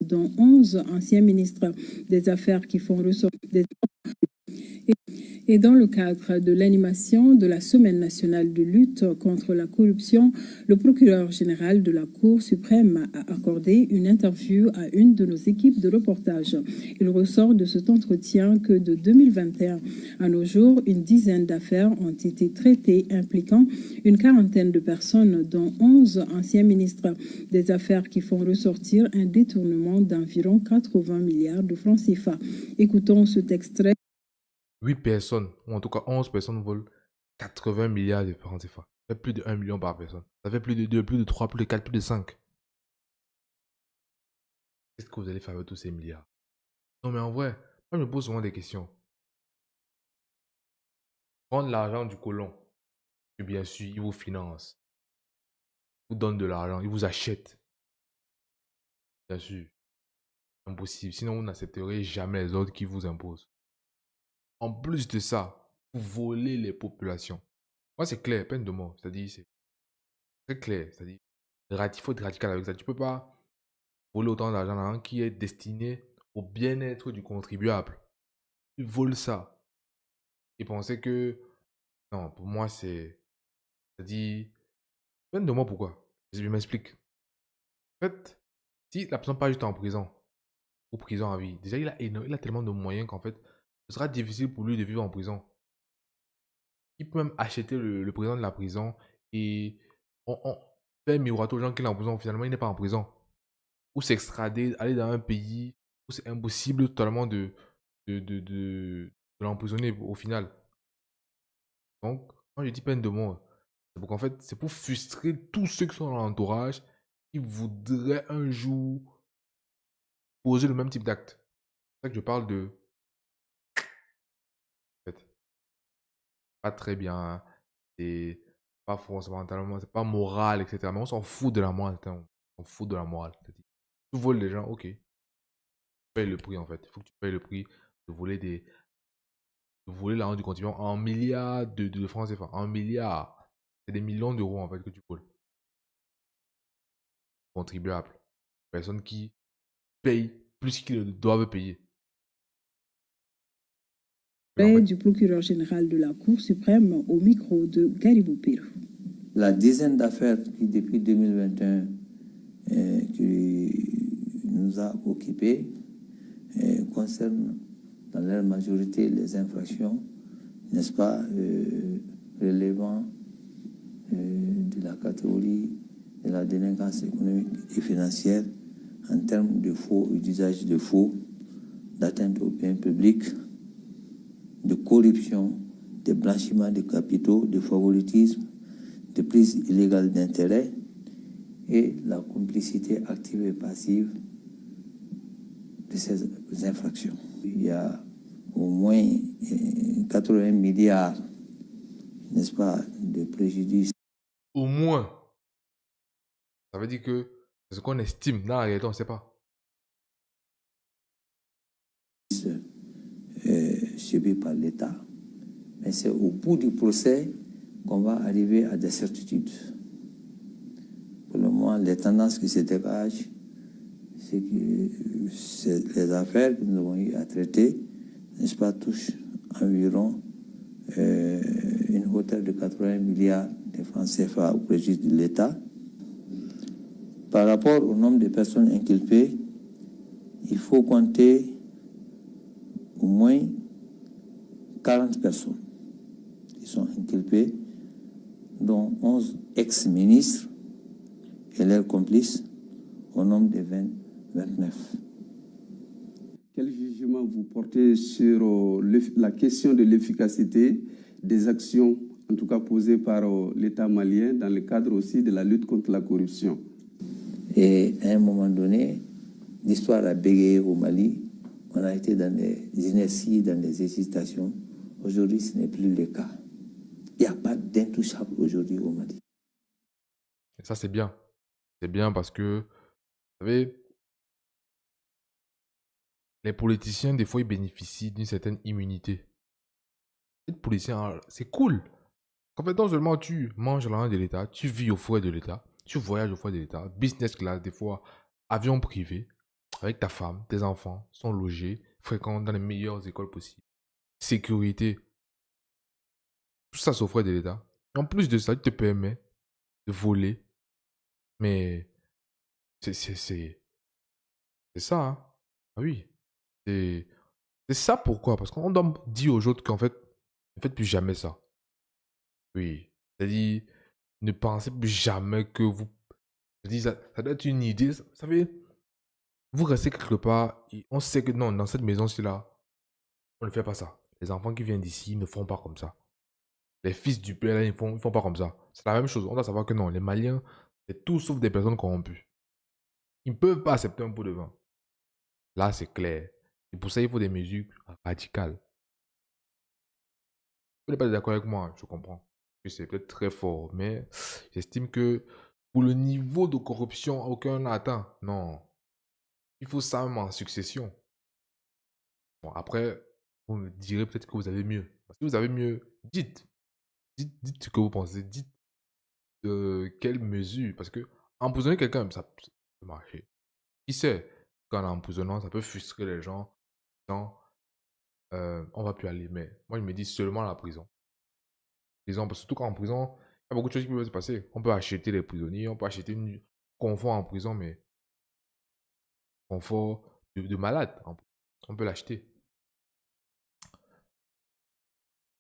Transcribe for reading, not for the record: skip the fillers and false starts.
dont 11 anciens ministres des Affaires qui font ressortir des... Et dans le cadre de l'animation de la Semaine nationale de lutte contre la corruption, le procureur général de la Cour suprême a accordé une interview à une de nos équipes de reportage. Il ressort de cet entretien que de 2021 à nos jours, une dizaine d'affaires ont été traitées impliquant une quarantaine de personnes, dont 11 anciens ministres des Affaires qui font ressortir un détournement d'environ 80 milliards de francs CFA. Écoutons cet extrait. 8 personnes, ou en tout cas 11 personnes volent 80 milliards de francs CFA. Ça fait plus de 1 million par personne. Ça fait plus de 2, plus de 3, plus de 4, plus de 5. Qu'est-ce que vous allez faire avec tous ces milliards? Non mais en vrai, moi je me pose souvent des questions. Prendre l'argent du colon, et bien sûr, il vous finance, il vous donne de l'argent, il vous achète. Bien sûr, impossible. Sinon, vous n'accepterez jamais les ordres qui vous imposent. En plus de ça, vous volez les populations. Moi, c'est clair, peine de mort. C'est-à-dire, c'est très clair. C'est-à-dire, il faut être radical avec ça. Tu peux pas voler autant d'argent qui est destiné au bien-être du contribuable. Tu voles ça. Et penser que... Non, pour moi, c'est... C'est-à-dire... Peine de mort, pourquoi? Je m'explique. En fait, si la personne part juste en prison, ou prison à vie, déjà, il a tellement de moyens qu'en fait, ce sera difficile pour lui de vivre en prison. Il peut même acheter le président de la prison et on fait miroiter aux gens qu'il est en prison. Finalement, il n'est pas en prison. Ou s'extrader, aller dans un pays où c'est impossible totalement de l'emprisonner au final. Donc, moi je dis peine de mort. C'est pour qu'en fait, c'est pour frustrer tous ceux qui sont dans l'entourage qui voudraient un jour poser le même type d'acte. C'est ça que je parle de. En fait, pas très bien. C'est pas fondamentalement, c'est pas moral, etc. Mais on s'en fout de la morale. On s'en fout de la morale. Tu voles les gens, ok. Tu payes le prix en fait. Il faut que tu payes le prix de voler de voler l'argent du continent en milliards de francs CFA. En milliards. C'est des millions d'euros en fait que tu voles. Contribuables. Personnes qui payent plus qu'ils doivent payer. En fait, Du procureur général de la Cour suprême au micro de Garibou Pire. La dizaine d'affaires qui, depuis 2021, qui nous a occupés, concernent dans leur majorité les infractions, n'est-ce pas, relevant de la catégorie de la délinquance économique et financière en termes de faux et d'usage de faux, d'atteinte aux biens publics, de corruption, de blanchiment de capitaux, de favoritisme, de prise illégale d'intérêt et la complicité active et passive de ces infractions. Il y a au moins 80 milliards, n'est-ce pas, de préjudices. au moins, ça veut dire que c'est ce qu'on estime. Dans la réalité, on ne sait pas. Subis par l'État. Mais c'est au bout du procès qu'on va arriver à des certitudes. Pour le moment, les tendances qui se dégagent, c'est que les affaires que nous avons eu à traiter, n'est-ce pas, touchent environ une hauteur de 80 milliards de francs CFA au préjudice de l'État. Par rapport au nombre de personnes inculpées, il faut compter au moins 40 personnes qui sont inculpées, dont 11 ex-ministres et leurs complices, au nombre de 29. Quel jugement vous portez sur la question de l'efficacité des actions, en tout cas posées par l'État malien, dans le cadre aussi de la lutte contre la corruption? Et à un moment donné, l'histoire a bégayé au Mali. On a été dans des inerties, dans des hésitations. Aujourd'hui, ce n'est plus le cas. Il n'y a pas d'intouchable aujourd'hui au Mali. Et ça, c'est bien. C'est bien parce que, vous savez, les politiciens, des fois, ils bénéficient d'une certaine immunité. Être politicien, c'est cool. En fait, non seulement tu manges l'argent de l'État, tu vis au frais de l'État, tu voyages au frais de l'État, business class, des fois, avion privé. avec ta femme, tes enfants, sont logés, fréquentent dans les meilleures écoles possibles. Sécurité, tout ça s'offre de l'État. En plus de ça, il te permet de voler. Mais c'est ça, hein. Ah oui. C'est c'est ça pourquoi? Parce qu'on doit dire aux autres qu'en fait, ne faites plus jamais ça. Oui. C'est-à-dire, ne pensez plus jamais que vous. C'est-à-dire, ça doit être une idée. Vous savez, vous restez quelque part, et on sait que non, dans cette maison-ci là, on ne fait pas ça. Les enfants qui viennent d'ici ne font pas comme ça. Les fils du père, là, ils font pas comme ça. C'est la même chose. On doit savoir que non, les Maliens, c'est tout sauf des personnes corrompues. Ils ne peuvent pas accepter un pot de vin. Là, c'est clair. Et pour ça, il faut des mesures radicales. Vous n'êtes pas d'accord avec moi, je comprends. Que c'est peut-être très fort, mais j'estime que pour le niveau de corruption aucun n'a atteint, non. Il faut ça même en succession. Bon, après, vous me direz peut-être que vous avez mieux. Si vous avez mieux, dites. Dites ce que vous pensez. Dites de quelles mesures. Parce que emprisonner quelqu'un, ça peut marcher. Qui sait, qu'en emprisonnant, ça peut frustrer les gens. Non, on va plus aller. Mais moi, je me dis seulement la prison. Prison, parce que surtout qu'en prison, il y a beaucoup de choses qui peuvent se passer. On peut acheter les prisonniers, on peut acheter une confort en prison, mais confort de malade. On peut l'acheter.